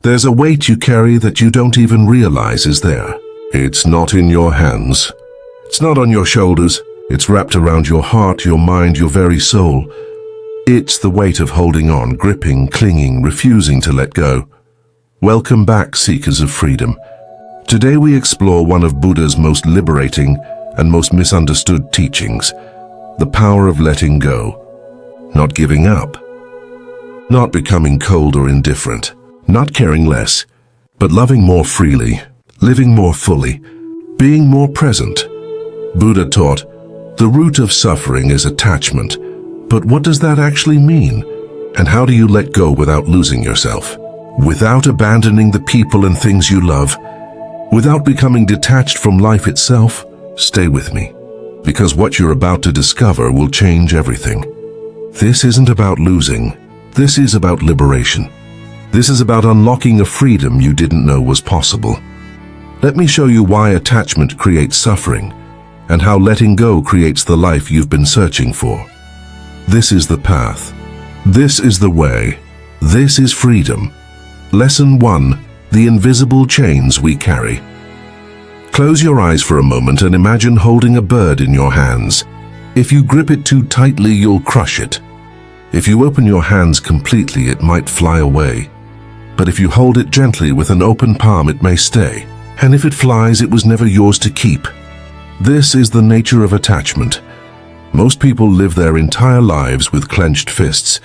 There's a weight you carry that you don't even realize is there. It's not in your hands. It's not on your shoulders. It's wrapped around your heart, your mind, your very soul. It's the weight of holding on, gripping, clinging, refusing to let go. Welcome back, seekers of freedom. Today we explore one of Buddha's most liberating and most misunderstood teachings, the power of letting go, not giving up, not becoming cold or indifferent, not caring less, but loving more freely, living more fully, being more present. Buddha taught, the root of suffering is attachment. But what does that actually mean? And how do you let go without losing yourself? Without abandoning the people and things you love? Without becoming detached from life itself? Stay with me, because what you're about to discover will change everything. This isn't about losing. This is about liberation. This is about unlocking a freedom you didn't know was possible. Let me show you why attachment creates suffering, and how letting go creates the life you've been searching for. This is the path. This is the way. This is freedom. Lesson 1. The invisible chains we carry. Close your eyes for a moment and imagine holding a bird in your hands. If you grip it too tightly, you'll crush it. If you open your hands completely, it might fly away. But if you hold it gently with an open palm, it may stay. And if it flies, it was never yours to keep. This is the nature of attachment. Most people live their entire lives with clenched fists,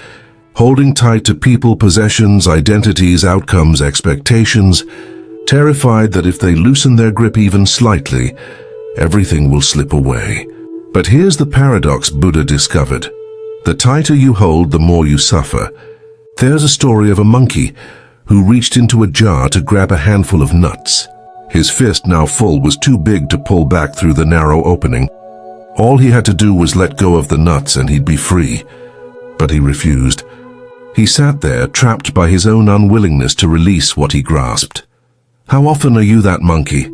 holding tight to people, possessions, identities, outcomes, expectations, terrified that if they loosen their grip even slightly, everything will slip away. But here's the paradox Buddha discovered. The tighter you hold, the more you suffer. There's a story of a monkey who reached into a jar to grab a handful of nuts. His fist, now full, was too big to pull back through the narrow opening. All he had to do was let go of the nuts and he'd be free. But he refused. He sat there, trapped by his own unwillingness to release what he grasped. How often are you that monkey?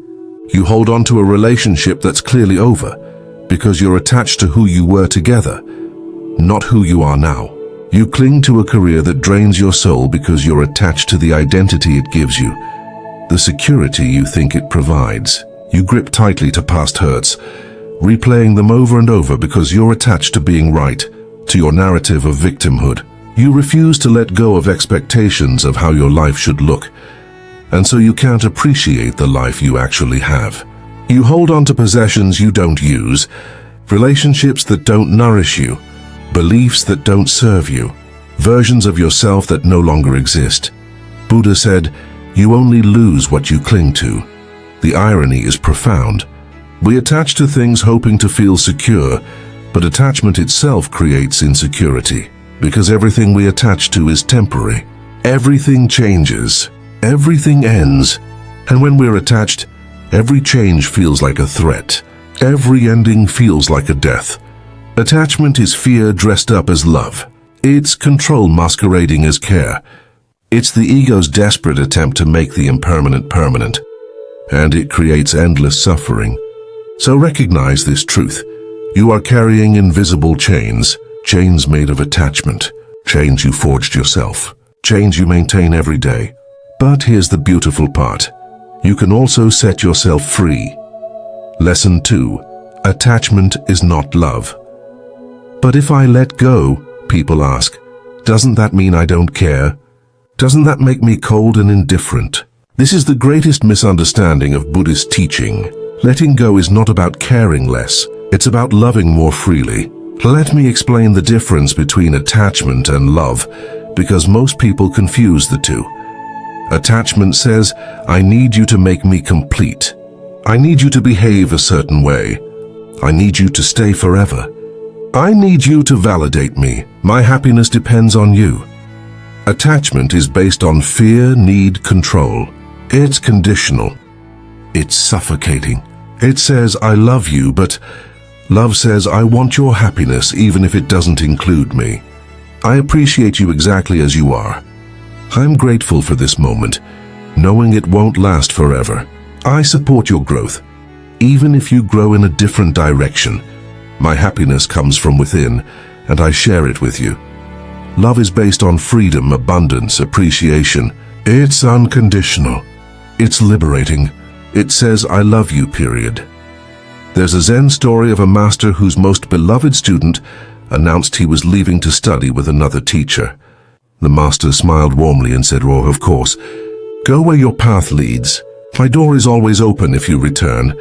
You hold on to a relationship that's clearly over because you're attached to who you were together, not who you are now. You cling to a career that drains your soul because you're attached to the identity it gives you, the security you think it provides. You grip tightly to past hurts, replaying them over and over because you're attached to being right, to your narrative of victimhood. You refuse to let go of expectations of how your life should look, and so you can't appreciate the life you actually have. You hold on to possessions you don't use, relationships that don't nourish you, beliefs that don't serve you, versions of yourself that no longer exist. Buddha said, you only lose what you cling to. The irony is profound. We attach to things hoping to feel secure, but attachment itself creates insecurity, because everything we attach to is temporary. Everything changes. Everything ends. And when we're attached, every change feels like a threat. Every ending feels like a death. Attachment is fear dressed up as love. It's control masquerading as care. It's the ego's desperate attempt to make the impermanent permanent. And it creates endless suffering. So recognize this truth. You are carrying invisible chains, chains made of attachment, chains you forged yourself, chains you maintain every day. But here's the beautiful part. You can also set yourself free. Lesson 2. Attachment is not love. But if I let go, people ask, doesn't that mean I don't care? Doesn't that make me cold and indifferent? This is the greatest misunderstanding of Buddhist teaching. Letting go is not about caring less. It's about loving more freely. Let me explain the difference between attachment and love, because most people confuse the two. Attachment says, I need you to make me complete. I need you to behave a certain way. I need you to stay forever. I need you to validate me. My happiness depends on you. Attachment is based on fear, need, control. It's conditional. It's suffocating. It says, I love you, but love says, I want your happiness even if it doesn't include me. I appreciate you exactly as you are. I'm grateful for this moment, knowing it won't last forever. I support your growth, even if you grow in a different direction. My happiness comes from within, and I share it with you. Love is based on freedom, abundance, appreciation, It's unconditional. It's liberating. It says, I love you, period. There's a Zen story of a master whose most beloved student announced he was leaving to study with another teacher. The master smiled warmly and said, "Oh, of course. Go where your path leads. My door is always open if you return,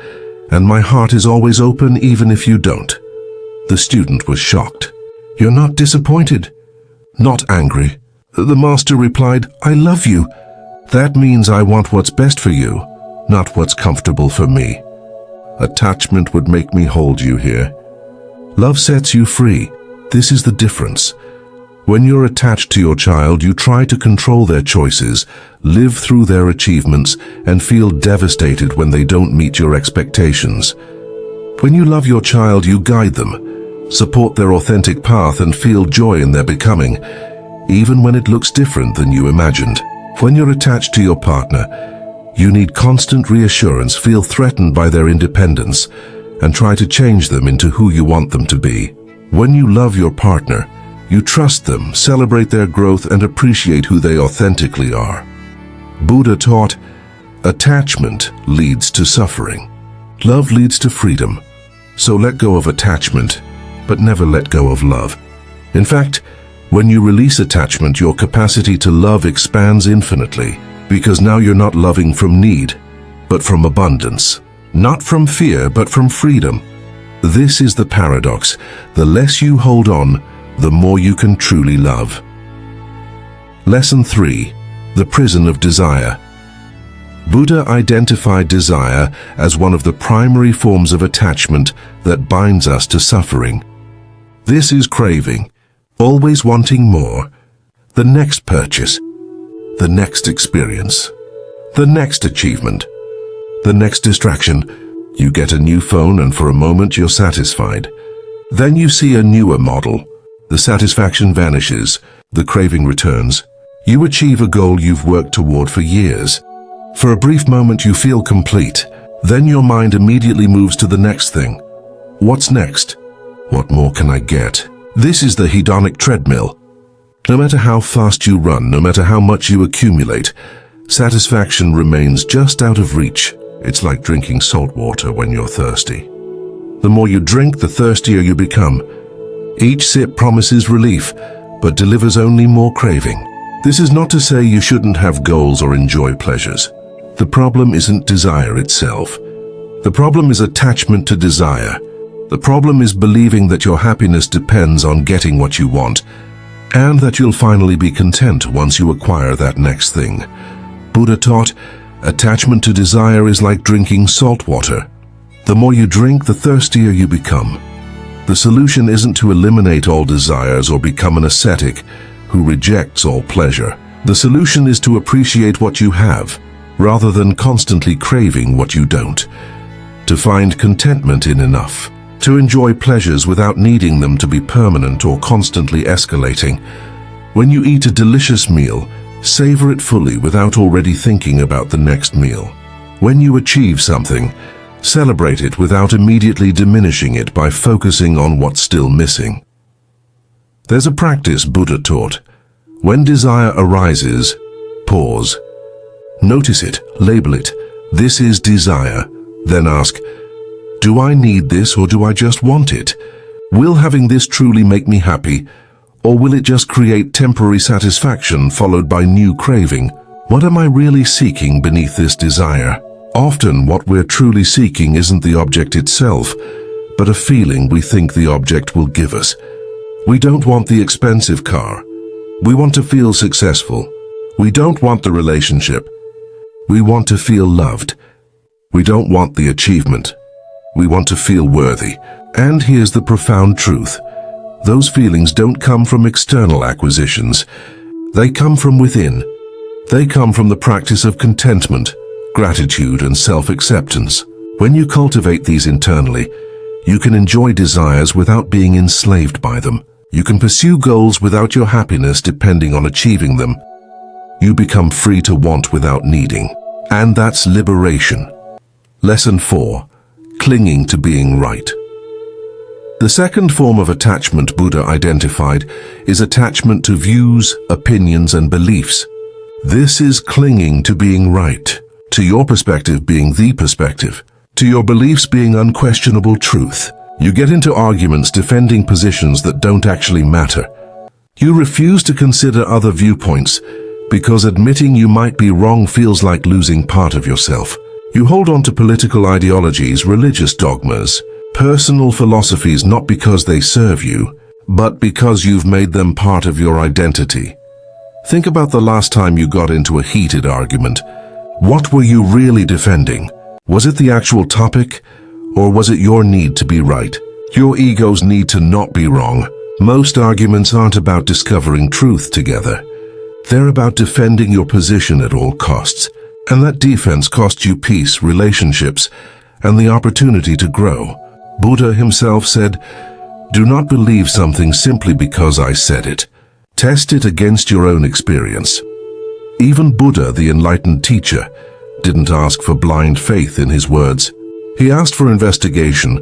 and my heart is always open even if you don't." The student was shocked. "You're not disappointed?" "Not angry." The master replied, "I love you. That means I want what's best for you, not what's comfortable for me. Attachment would make me hold you here. Love sets you free. This is the difference. When you're attached to your child, you try to control their choices, live through their achievements, and feel devastated when they don't meet your expectations. When you love your child, you guide them, support their authentic path, and feel joy in their becoming, even when it looks different than you imagined. When you're attached to your partner, you need constant reassurance, feel threatened by their independence, and try to change them into who you want them to be. When you love your partner, you trust them, celebrate their growth, and appreciate who they authentically are. Buddha taught, attachment leads to suffering. Love leads to freedom. So let go of attachment, but never let go of love. In fact, when you release attachment, your capacity to love expands infinitely, because now you're not loving from need, but from abundance. Not from fear, but from freedom. This is the paradox. The less you hold on, the more you can truly love. Lesson 3. The prison of desire. Buddha identified desire as one of the primary forms of attachment that binds us to suffering. This is craving, always wanting more, the next purchase, the next experience, the next achievement, the next distraction. You get a new phone and for a moment you're satisfied. Then you see a newer model. The satisfaction vanishes, the craving returns. You achieve a goal you've worked toward for years. For a brief moment you feel complete. Then your mind immediately moves to the next thing. What's next? What more can I get? This is the hedonic treadmill. No matter how fast you run, no matter how much you accumulate, satisfaction remains just out of reach. It's like drinking salt water when you're thirsty. The more you drink, the thirstier you become. Each sip promises relief, but delivers only more craving. This is not to say you shouldn't have goals or enjoy pleasures. The problem isn't desire itself. The problem is attachment to desire. The problem is believing that your happiness depends on getting what you want, and that you'll finally be content once you acquire that next thing. Buddha taught, attachment to desire is like drinking salt water. The more you drink, the thirstier you become. The solution isn't to eliminate all desires or become an ascetic who rejects all pleasure. The solution is to appreciate what you have, rather than constantly craving what you don't. To find contentment in enough. To enjoy pleasures without needing them to be permanent or constantly escalating. When you eat a delicious meal, savor it fully without already thinking about the next meal. When you achieve something, celebrate it without immediately diminishing it by focusing on what's still missing. There's a practice Buddha taught. When desire arises, pause. Notice it, label it. This is desire. Then ask, do I need this or do I just want it? Will having this truly make me happy? Or will it just create temporary satisfaction followed by new craving? What am I really seeking beneath this desire? Often what we're truly seeking isn't the object itself, but a feeling we think the object will give us. We don't want the expensive car. We want to feel successful. We don't want the relationship. We want to feel loved. We don't want the achievement. We want to feel worthy. And here's the profound truth. Those feelings don't come from external acquisitions. They come from within. They come from the practice of contentment, gratitude, and self-acceptance. When you cultivate these internally, you can enjoy desires without being enslaved by them. You can pursue goals without your happiness depending on achieving them. You become free to want without needing. And that's liberation. Lesson 4. Clinging to being right. The second form of attachment Buddha identified is attachment to views, opinions, and beliefs. This is clinging to being right, to your perspective being the perspective, to your beliefs being unquestionable truth. You get into arguments defending positions that don't actually matter. You refuse to consider other viewpoints because admitting you might be wrong feels like losing part of yourself. You hold on to political ideologies, religious dogmas, personal philosophies not because they serve you, but because you've made them part of your identity. Think about the last time you got into a heated argument. What were you really defending? Was it the actual topic, or was it your need to be right? Your ego's need to not be wrong. Most arguments aren't about discovering truth together. They're about defending your position at all costs. And that defense costs you peace, relationships, and the opportunity to grow. Buddha himself said, "Do not believe something simply because I said it. Test it against your own experience." Even Buddha, the enlightened teacher, didn't ask for blind faith in his words. He asked for investigation,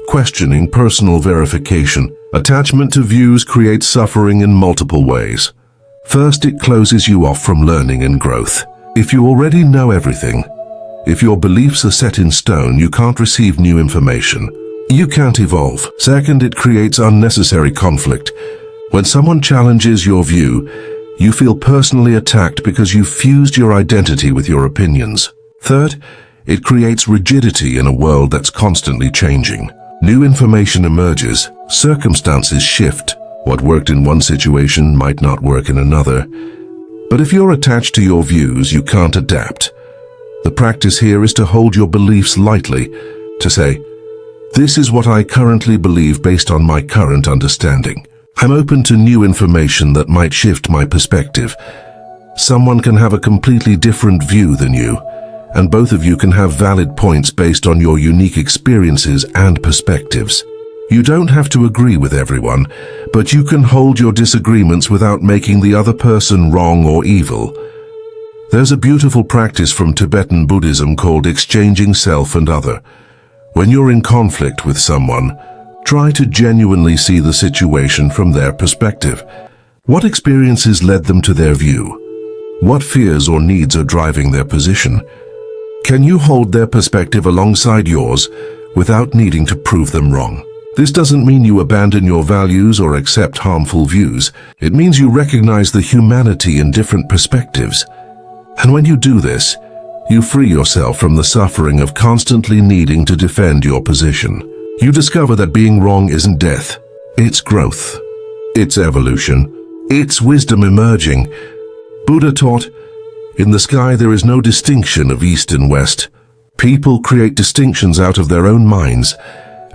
questioning, personal verification. Attachment to views creates suffering in multiple ways. First, it closes you off from learning and growth. If you already know everything, if your beliefs are set in stone, you can't receive new information. You can't evolve. Second, it creates unnecessary conflict. When someone challenges your view, you feel personally attacked because you've fused your identity with your opinions. Third, it creates rigidity in a world that's constantly changing. New information emerges, circumstances shift. What worked in one situation might not work in another. But if you're attached to your views, you can't adapt. The practice here is to hold your beliefs lightly, to say, "This is what I currently believe based on my current understanding. I'm open to new information that might shift my perspective." Someone can have a completely different view than you, and both of you can have valid points based on your unique experiences and perspectives. You don't have to agree with everyone, but you can hold your disagreements without making the other person wrong or evil. There's a beautiful practice from Tibetan Buddhism called exchanging self and other. When you're in conflict with someone, try to genuinely see the situation from their perspective. What experiences led them to their view? What fears or needs are driving their position? Can you hold their perspective alongside yours without needing to prove them wrong? This doesn't mean you abandon your values or accept harmful views. It means you recognize the humanity in different perspectives. And when you do this, you free yourself from the suffering of constantly needing to defend your position. You discover that being wrong isn't death. It's growth. It's evolution. It's wisdom emerging. Buddha taught, "In the sky there is no distinction of east and west." People create distinctions out of their own minds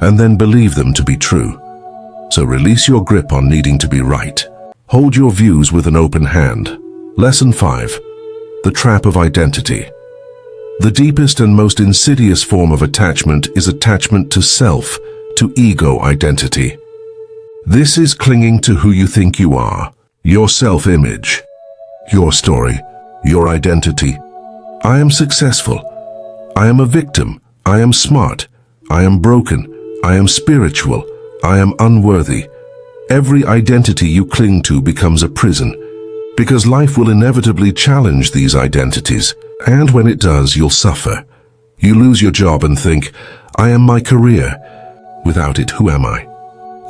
and then believe them to be true. So release your grip on needing to be right. Hold your views with an open hand. Lesson 5. The Trap of Identity. The deepest and most insidious form of attachment is attachment to self, to ego identity. This is clinging to who you think you are, your self-image, your story, your identity. I am successful. I am a victim. I am smart. I am broken. I am spiritual. I am unworthy. Every identity you cling to becomes a prison, because life will inevitably challenge these identities, and when it does, you'll suffer. You lose your job and think, "I am my career. Without it, who am I?"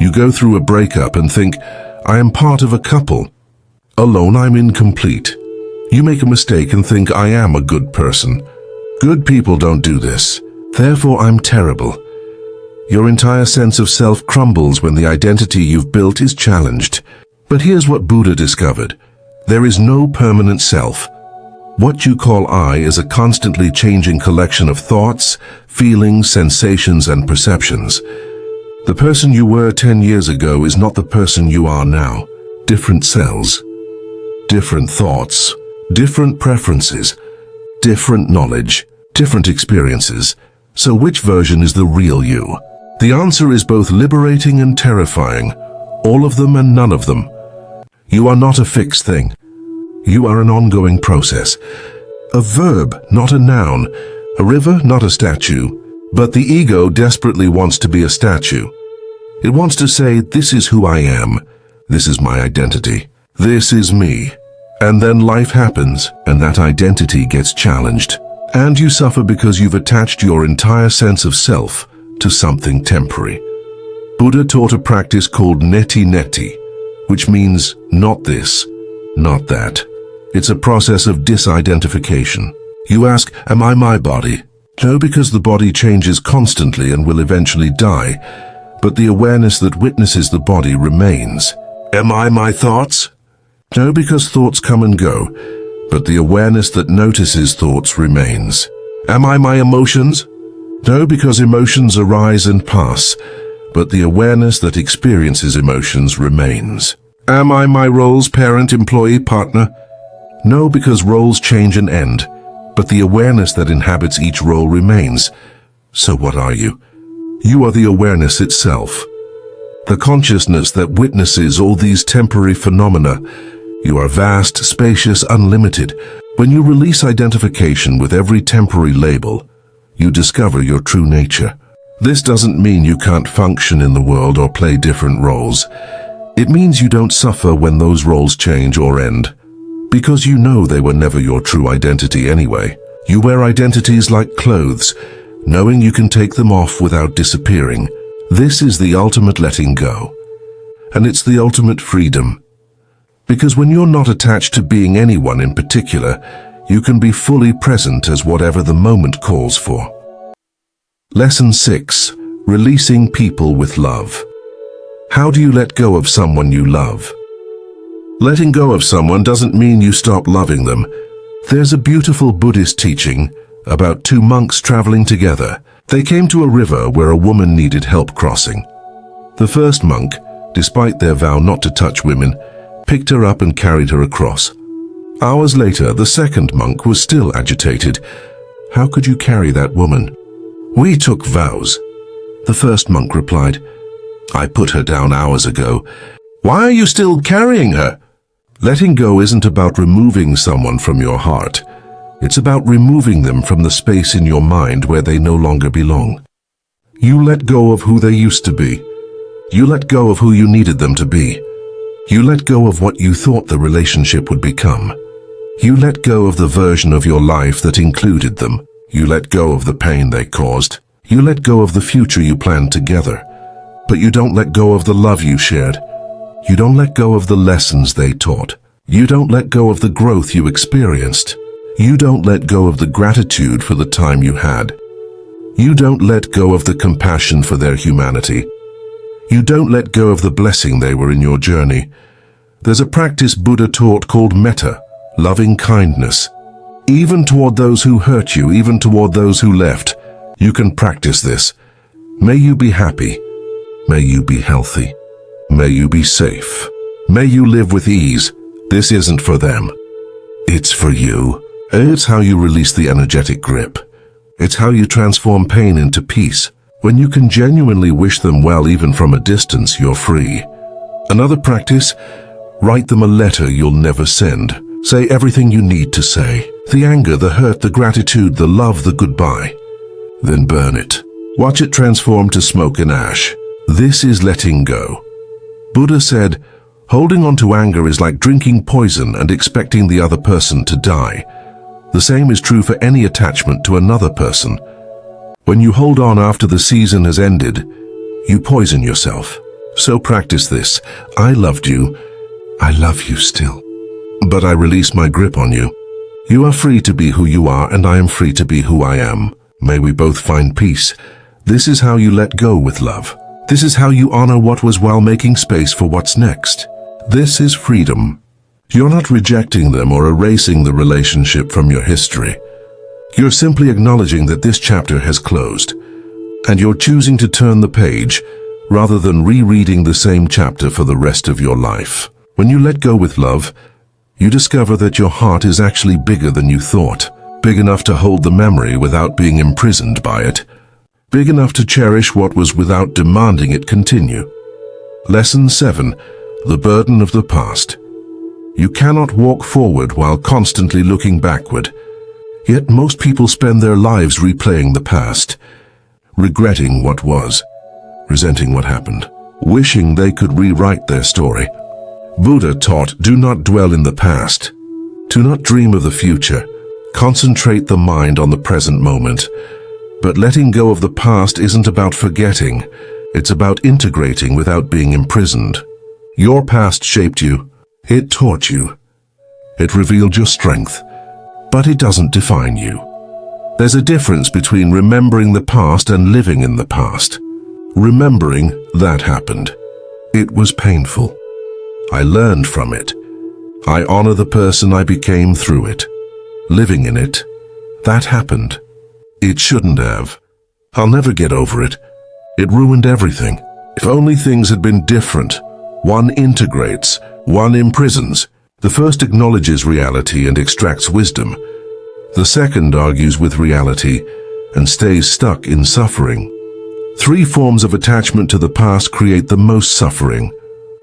You go through a breakup and think, "I am part of a couple. Alone, I'm incomplete." You make a mistake and think, "I am a good person. Good people don't do this. Therefore, I'm terrible." Your entire sense of self crumbles when the identity you've built is challenged. But here's what Buddha discovered. There is no permanent self. What you call I is a constantly changing collection of thoughts, feelings, sensations, and perceptions. The person you were 10 years ago is not the person you are now. Different cells, different thoughts, different preferences, different knowledge, different experiences. So which version is the real you? The answer is both liberating and terrifying. All of them and none of them. You are not a fixed thing. You are an ongoing process. A verb, not a noun. A river, not a statue. But the ego desperately wants to be a statue. It wants to say, "This is who I am. This is my identity. This is me." And then life happens, and that identity gets challenged. And you suffer because you've attached your entire sense of self to something temporary. Buddha taught a practice called neti neti, which means not this, not that. It's a process of disidentification. You ask, am I my body? No, because the body changes constantly and will eventually die, but the awareness that witnesses the body remains. Am I my thoughts? No, because thoughts come and go, but the awareness that notices thoughts remains. Am I my emotions? No, because emotions arise and pass, but the awareness that experiences emotions remains. Am I my roles, parent, employee, partner? No, because roles change and end, but the awareness that inhabits each role remains. So what are you? You are the awareness itself. The consciousness that witnesses all these temporary phenomena. You are vast, spacious, unlimited. When you release identification with every temporary label, you discover your true nature. This doesn't mean you can't function in the world or play different roles. It means you don't suffer when those roles change or end, because you know they were never your true identity anyway. You wear identities like clothes, knowing you can take them off without disappearing. This is the ultimate letting go, and it's the ultimate freedom. Because when you're not attached to being anyone in particular, you can be fully present as whatever the moment calls for. Lesson 6. Releasing people with love. How do you let go of someone you love? Letting go of someone doesn't mean you stop loving them. There's a beautiful Buddhist teaching about two monks traveling together. They came to a river where a woman needed help crossing. The first monk, despite their vow not to touch women, picked her up and carried her across. Hours later, the second monk was still agitated. How could you carry that woman? We took vows. The first monk replied, I put her down hours ago. Why are you still carrying her? Letting go isn't about removing someone from your heart. It's about removing them from the space in your mind where they no longer belong. You let go of who they used to be. You let go of who you needed them to be. You let go of what you thought the relationship would become. You let go of the version of your life that included them. You let go of the pain they caused. You let go of the future you planned together. But you don't let go of the love you shared. You don't let go of the lessons they taught. You don't let go of the growth you experienced. You don't let go of the gratitude for the time you had. You don't let go of the compassion for their humanity. You don't let go of the blessing they were in your journey. There's a practice Buddha taught called metta, loving kindness. Even toward those who hurt you, even toward those who left, you can practice this. May you be happy. May you be healthy. May you be safe. May you live with ease. This isn't for them. It's for you. It's how you release the energetic grip. It's how you transform pain into peace. When you can genuinely wish them well even from a distance, you're free. Another practice, write them a letter you'll never send. Say everything you need to say. The anger, the hurt, the gratitude, the love, the goodbye. Then burn it. Watch it transform to smoke and ash. This is letting go. Buddha said, holding on to anger is like drinking poison and expecting the other person to die. The same is true for any attachment to another person. When you hold on after the season has ended, you poison yourself. So practice this. I loved you. I love you still. But I release my grip on you. You are free to be who you are, and I am free to be who I am. May we both find peace. This is how you let go with love. This is how you honor what was while making space for what's next. This is freedom. You're not rejecting them or erasing the relationship from your history. You're simply acknowledging that this chapter has closed, and you're choosing to turn the page rather than rereading the same chapter for the rest of your life. When you let go with love, you discover that your heart is actually bigger than you thought, big enough to hold the memory without being imprisoned by it, big enough to cherish what was without demanding it continue. Lesson 7. The burden of the past. You cannot walk forward while constantly looking backward. Yet most people spend their lives replaying the past, regretting what was, resenting what happened, wishing they could rewrite their story. Buddha taught, do not dwell in the past, Do not dream of the future. Concentrate the mind on the present moment. But letting go of the past isn't about forgetting. It's about integrating without being imprisoned. Your past shaped you. It taught you. It revealed your strength. But it doesn't define you. There's a difference between remembering the past and living in the past. Remembering that happened. It was painful. I learned from it. I honor the person I became through it. Living in it, that happened. It shouldn't have. I'll never get over it. It ruined everything. If only things had been different. One integrates, one imprisons. The first acknowledges reality and extracts wisdom. The second argues with reality and stays stuck in suffering. 3 forms of attachment to the past create the most suffering.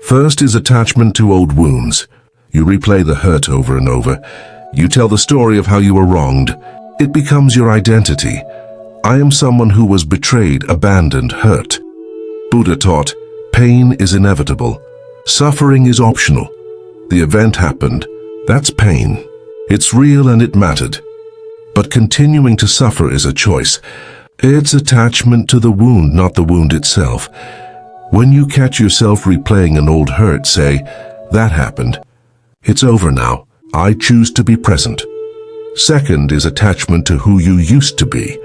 First is attachment to old wounds. You replay the hurt over and over. You tell the story of how you were wronged. It becomes your identity. I am someone who was betrayed, abandoned, hurt. Buddha taught, pain is inevitable. Suffering is optional. The event happened. That's pain. It's real and it mattered. But continuing to suffer is a choice. It's attachment to the wound, not the wound itself. When you catch yourself replaying an old hurt, say, that happened. It's over now. I choose to be present. Second is attachment to who you used to be.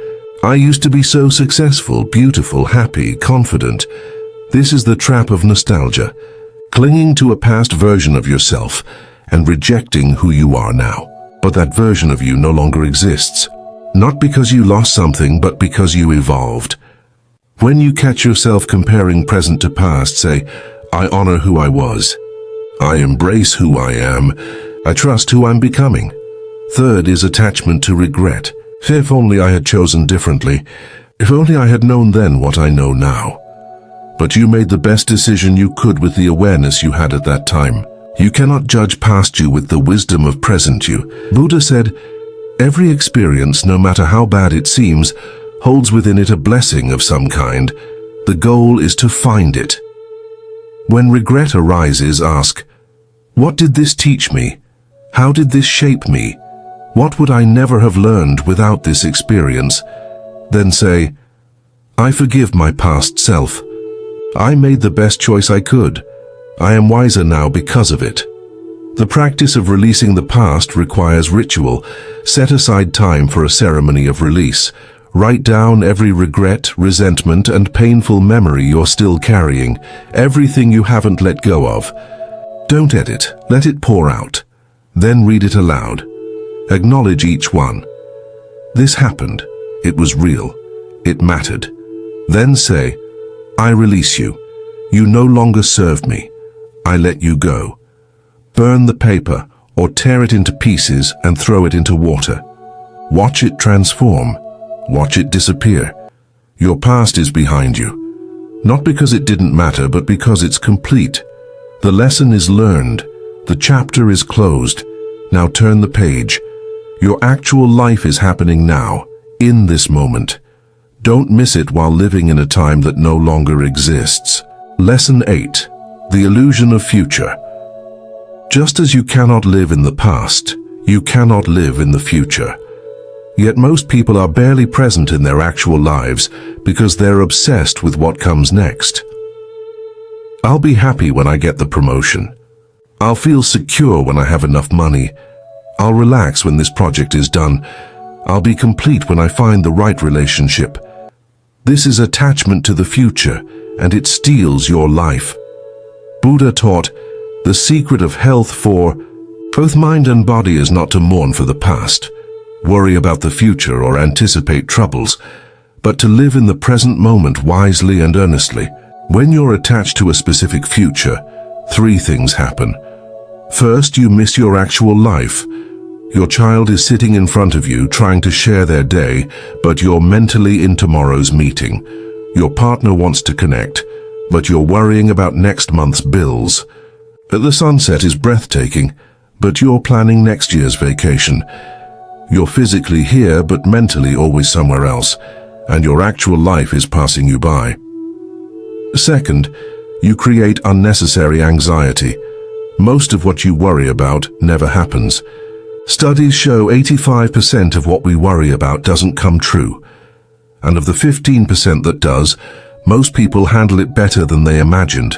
I used to be so successful, beautiful, happy, confident. This is the trap of nostalgia. Clinging to a past version of yourself and rejecting who you are now. But that version of you no longer exists. Not because you lost something, but because you evolved. When you catch yourself comparing present to past, say, I honor who I was. I embrace who I am. I trust who I'm becoming. Third is attachment to regret. If only I had chosen differently. If only I had known then what I know now. But you made the best decision you could with the awareness you had at that time. You cannot judge past you with the wisdom of present you. Buddha said, every experience, no matter how bad it seems, holds within it a blessing of some kind. The goal is to find it. When regret arises, ask, what did this teach me? How did this shape me? What would I never have learned without this experience? Then say, I forgive my past self. I made the best choice I could. I am wiser now because of it. The practice of releasing the past requires ritual. Set aside time for a ceremony of release. Write down every regret, resentment, and painful memory you're still carrying, everything you haven't let go of. Don't edit, let it pour out. Then read it aloud. Acknowledge each one. This happened. It was real. It mattered. Then say, I release you. You no longer serve me. I let you go. Burn the paper or tear it into pieces and throw it into water. Watch it transform. Watch it disappear. Your past is behind you. Not because it didn't matter, but because it's complete. The lesson is learned. The chapter is closed. Now turn the page. Your actual life is happening now, in this moment. Don't miss it while living in a time that no longer exists. Lesson 8. The illusion of future. Just as you cannot live in the past, you cannot live in the future. Yet most people are barely present in their actual lives because they're obsessed with what comes next. I'll be happy when I get the promotion. I'll feel secure when I have enough money. I'll relax when this project is done. I'll be complete when I find the right relationship. This is attachment to the future, and it steals your life. Buddha taught, the secret of health for both mind and body is not to mourn for the past, worry about the future, or anticipate troubles, but to live in the present moment wisely and earnestly. When you're attached to a specific future, 3 things happen. First, you miss your actual life. Your child is sitting in front of you trying to share their day, but you're mentally in tomorrow's meeting. Your partner wants to connect, but you're worrying about next month's bills. The sunset is breathtaking, but you're planning next year's vacation. You're physically here, but mentally always somewhere else, and your actual life is passing you by. Second, you create unnecessary anxiety. Most of what you worry about never happens. Studies show 85% of what we worry about doesn't come true. And of the 15% that does, most people handle it better than they imagined.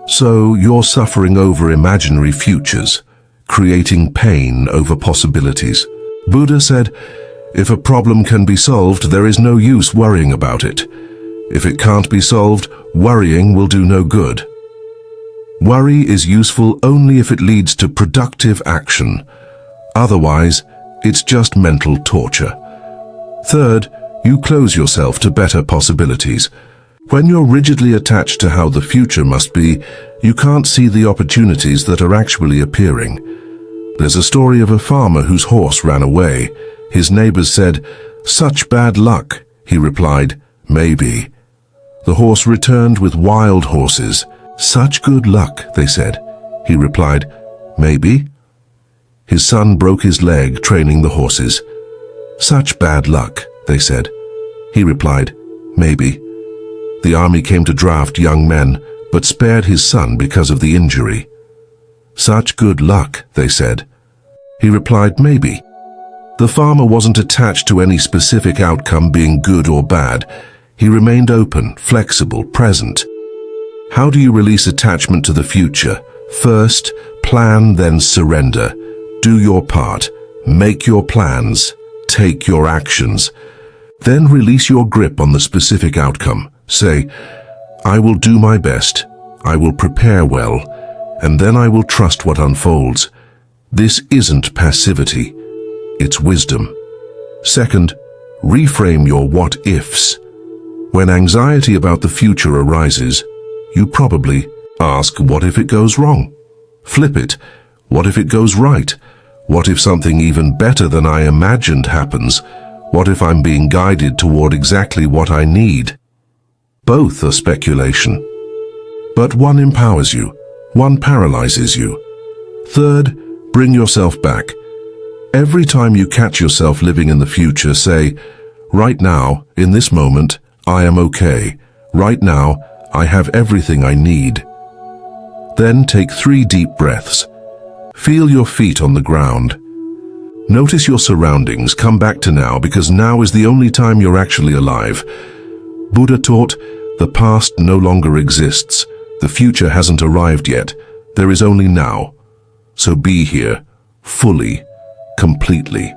So you're suffering over imaginary futures, creating pain over possibilities. Buddha said, if a problem can be solved, there is no use worrying about it. If it can't be solved, worrying will do no good. Worry is useful only if it leads to productive action. Otherwise, it's just mental torture. Third, you close yourself to better possibilities. When you're rigidly attached to how the future must be, you can't see the opportunities that are actually appearing. There's a story of a farmer whose horse ran away. His neighbors said, "Such bad luck." He replied, "Maybe." The horse returned with wild horses. "Such good luck," they said. He replied, "Maybe." His son broke his leg training the horses. "Such bad luck," they said. He replied, "Maybe." The army came to draft young men, but spared his son because of the injury. "Such good luck," they said. He replied, "Maybe." The farmer wasn't attached to any specific outcome being good or bad. He remained open, flexible, present. How do you release attachment to the future? First, plan, then surrender. Do your part. Make your plans. Take your actions. Then release your grip on the specific outcome. Say, "I will do my best. I will prepare well. And then I will trust what unfolds." This isn't passivity. It's wisdom. Second, reframe your what-ifs. When anxiety about the future arises, you probably ask, what if it goes wrong? Flip it. What if it goes right? What if something even better than I imagined happens? What if I'm being guided toward exactly what I need? Both are speculation. But one empowers you. One paralyzes you. Third, bring yourself back. Every time you catch yourself living in the future, say, "Right now, in this moment, I am okay. Right now, I have everything I need." Then take 3 deep breaths. Feel your feet on the ground. Notice your surroundings. Come back to now, because now is the only time you're actually alive. Buddha taught, the past no longer exists. The future hasn't arrived yet. There is only now. So be here, fully, completely.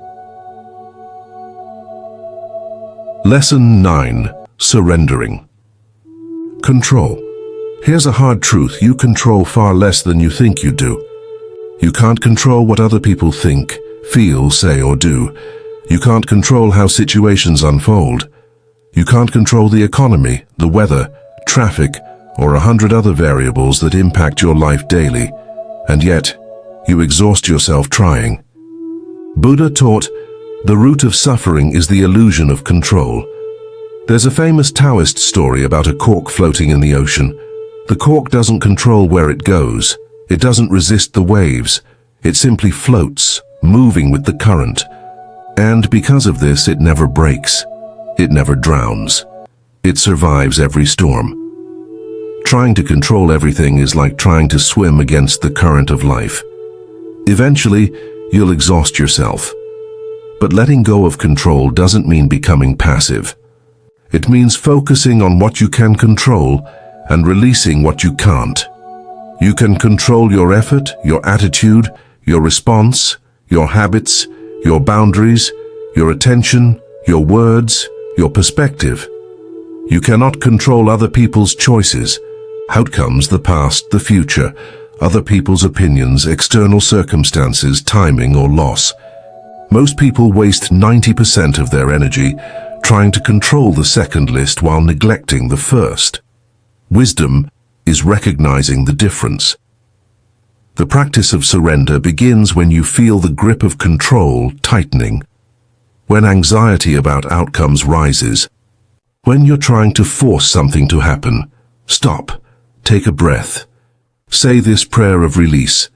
Lesson 9. Surrendering. Control. Here's a hard truth. You control far less than you think you do. You can't control what other people think, feel, say, or do. You can't control how situations unfold. You can't control the economy, the weather, traffic, or 100 other variables that impact your life daily. And yet, you exhaust yourself trying. Buddha taught, the root of suffering is the illusion of control. There's a famous Taoist story about a cork floating in the ocean. The cork doesn't control where it goes. It doesn't resist the waves. It simply floats, moving with the current. And because of this, it never breaks. It never drowns. It survives every storm. Trying to control everything is like trying to swim against the current of life. Eventually, you'll exhaust yourself. But letting go of control doesn't mean becoming passive. It means focusing on what you can control and releasing what you can't. You can control your effort, your attitude, your response, your habits, your boundaries, your attention, your words, your perspective. You cannot control other people's choices, outcomes, the past, the future, other people's opinions, external circumstances, timing, or loss. Most people waste 90% of their energy trying to control the second list while neglecting the first. Wisdom is recognizing the difference. The practice of surrender begins when you feel the grip of control tightening, when anxiety about outcomes rises, when you're trying to force something to happen. Stop, take a breath. Say this prayer of release.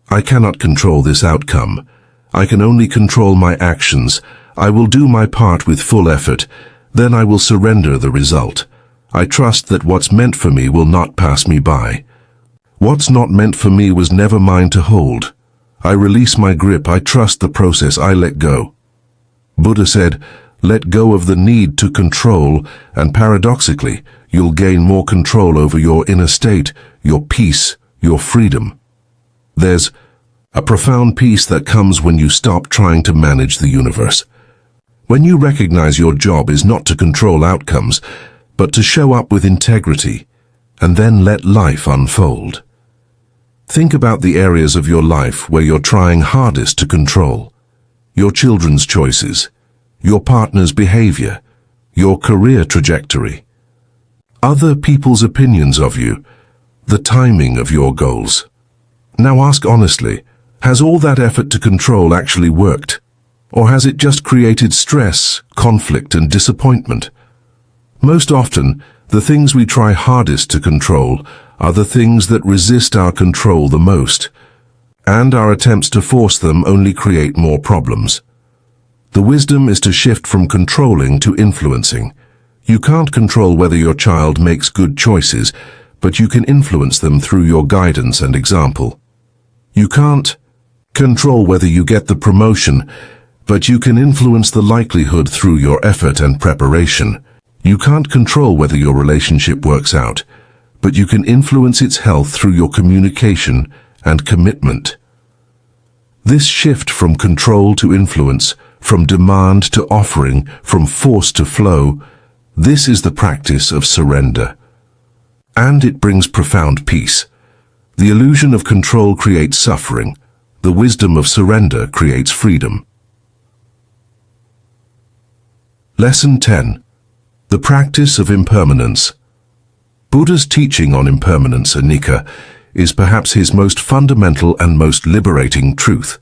I cannot control this outcome. I can only control my actions. I will do my part with full effort. Then I will surrender the result. I trust that what's meant for me will not pass me by. What's not meant for me was never mine to hold. I release my grip, I trust the process, I let go. Buddha said, let go of the need to control, and paradoxically, you'll gain more control over your inner state, your peace, your freedom. There's a profound peace that comes when you stop trying to manage the universe. When you recognize your job is not to control outcomes, but to show up with integrity, and then let life unfold. Think about the areas of your life where you're trying hardest to control. Your children's choices, your partner's behavior, your career trajectory, other people's opinions of you, the timing of your goals. Now ask honestly, has all that effort to control actually worked? Or has it just created stress, conflict, and disappointment? Most often, the things we try hardest to control are the things that resist our control the most, and our attempts to force them only create more problems. The wisdom is to shift from controlling to influencing. You can't control whether your child makes good choices, but you can influence them through your guidance and example. You can't control whether you get the promotion, but you can influence the likelihood through your effort and preparation. You can't control whether your relationship works out, but you can influence its health through your communication and commitment. This shift from control to influence, from demand to offering, from force to flow, this is the practice of surrender. And it brings profound peace. The illusion of control creates suffering. The wisdom of surrender creates freedom. Lesson 10. The practice of impermanence. Buddha's teaching on impermanence, anicca, is perhaps his most fundamental and most liberating truth.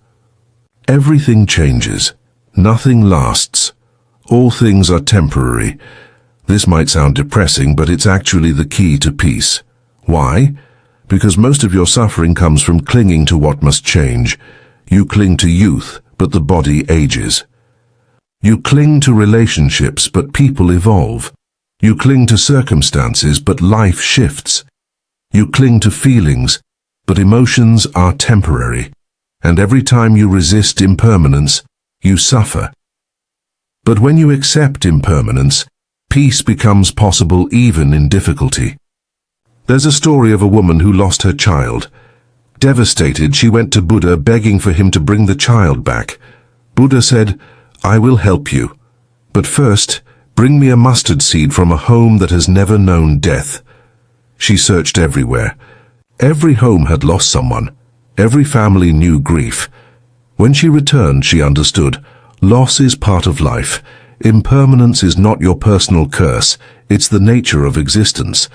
Everything changes. Nothing lasts. All things are temporary. This might sound depressing, but it's actually the key to peace. Why? Because most of your suffering comes from clinging to what must change. You cling to youth, but the body ages. You cling to relationships, but people evolve. You cling to circumstances, but life shifts. You cling to feelings, but emotions are temporary. And every time you resist impermanence, you suffer. But when you accept impermanence, peace becomes possible even in difficulty. There's a story of a woman who lost her child. Devastated, she went to Buddha begging for him to bring the child back. Buddha said, I will help you. But first, bring me a mustard seed from a home that has never known death. She searched everywhere. Every home had lost someone. Every family knew grief. When she returned, she understood. Loss is part of life. Impermanence is not your personal curse. It's the nature of existence.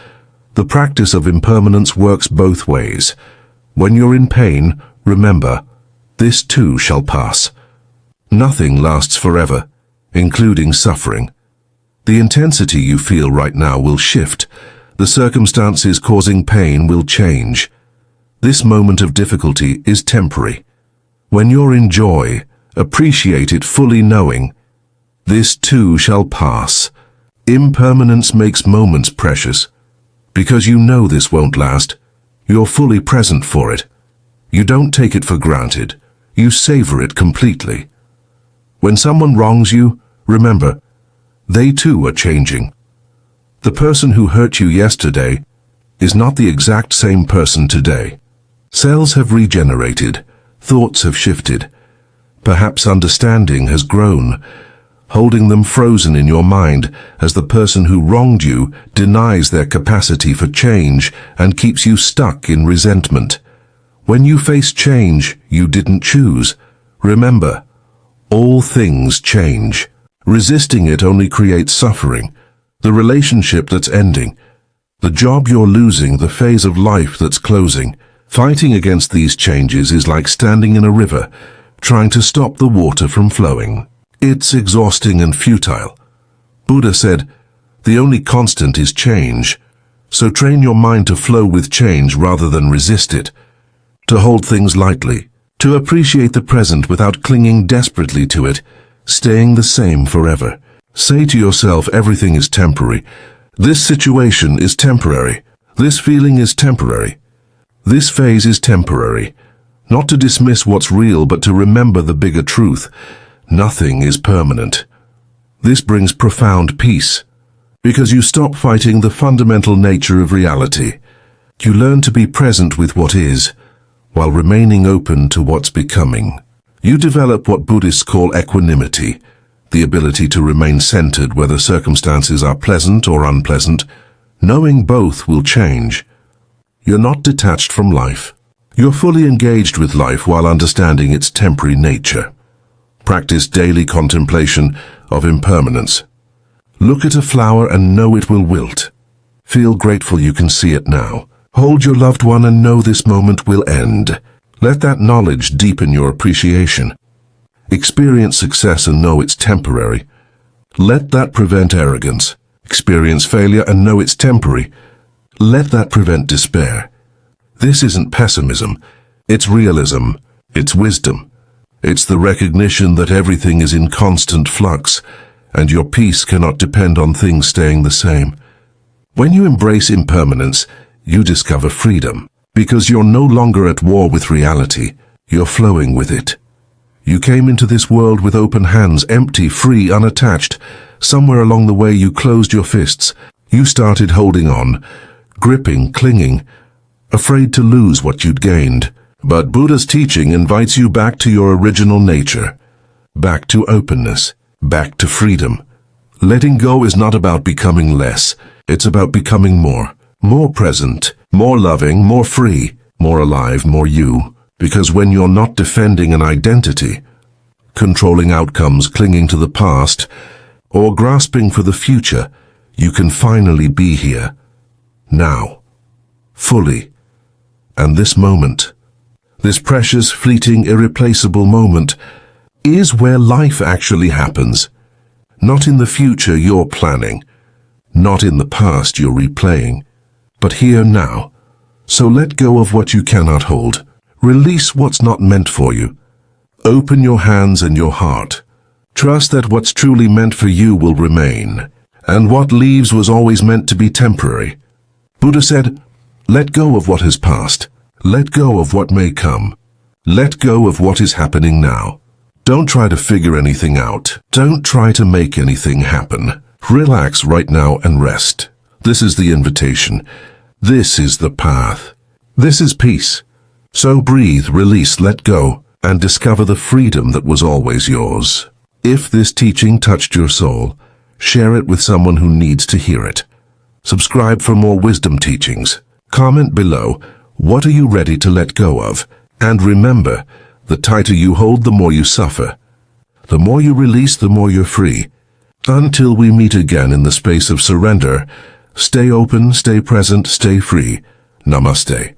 The practice of impermanence works both ways. When you're in pain, remember, this too shall pass. Nothing lasts forever, including suffering. The intensity you feel right now will shift. The circumstances causing pain will change. This moment of difficulty is temporary. When you're in joy, appreciate it fully knowing, this too shall pass. Impermanence makes moments precious. Because you know this won't last, you're fully present for it. You don't take it for granted. You savor it completely. When someone wrongs you, remember, they too are changing. The person who hurt you yesterday is not the exact same person today. Cells have regenerated, thoughts have shifted. Perhaps understanding has grown, holding them frozen in your mind as the person who wronged you denies their capacity for change and keeps you stuck in resentment. When you face change you didn't choose, remember, all things change. Resisting it only creates suffering. The relationship that's ending, the job you're losing, the phase of life that's closing. Fighting against these changes is like standing in a river, trying to stop the water from flowing. It's exhausting and futile. Buddha said, the only constant is change. So train your mind to flow with change rather than resist it. To hold things lightly. To appreciate the present without clinging desperately to it, staying the same forever. Say to yourself, everything is temporary. This situation is temporary. This feeling is temporary. This phase is temporary. Not to dismiss what's real, but to remember the bigger truth. Nothing is permanent. This brings profound peace, because you stop fighting the fundamental nature of reality. You learn to be present with what is, while remaining open to what's becoming. You develop what Buddhists call equanimity, the ability to remain centered whether circumstances are pleasant or unpleasant. Knowing both will change. You're not detached from life. You're fully engaged with life while understanding its temporary nature. Practice daily contemplation of impermanence. Look at a flower and know it will wilt. Feel grateful you can see it now. Hold your loved one and know this moment will end. Let that knowledge deepen your appreciation. Experience success and know it's temporary. Let that prevent arrogance. Experience failure and know it's temporary. Let that prevent despair. This isn't pessimism. It's realism. It's wisdom. It's the recognition that everything is in constant flux, and your peace cannot depend on things staying the same. When you embrace impermanence, you discover freedom, because you're no longer at war with reality. You're flowing with it. You came into this world with open hands, empty, free, unattached. Somewhere along the way you closed your fists. You started holding on, gripping, clinging, afraid to lose what you'd gained. But Buddha's teaching invites you back to your original nature, back to openness, back to freedom. Letting go is not about becoming less. It's about becoming more. More present, more loving, more free, more alive, more you. Because when you're not defending an identity, controlling outcomes, clinging to the past, or grasping for the future, you can finally be here, now, fully. And this moment, this precious, fleeting, irreplaceable moment, is where life actually happens. Not in the future you're planning, not in the past you're replaying, but here now. So let go of what you cannot hold. Release what's not meant for you. Open your hands and your heart. Trust that what's truly meant for you will remain, and what leaves was always meant to be temporary. Buddha said, let go of what has passed. Let go of what may come. Let go of what is happening now. Don't try to figure anything out. Don't try to make anything happen. Relax right now and rest. This is the invitation. This is the path. This is peace. So breathe, release, let go, and discover the freedom that was always yours. If this teaching touched your soul, share it with someone who needs to hear it. Subscribe for more wisdom teachings. Comment below, what are you ready to let go of? And remember, the tighter you hold, the more you suffer. The more you release, the more you're free. Until we meet again in the space of surrender, stay open, stay present, stay free. Namaste.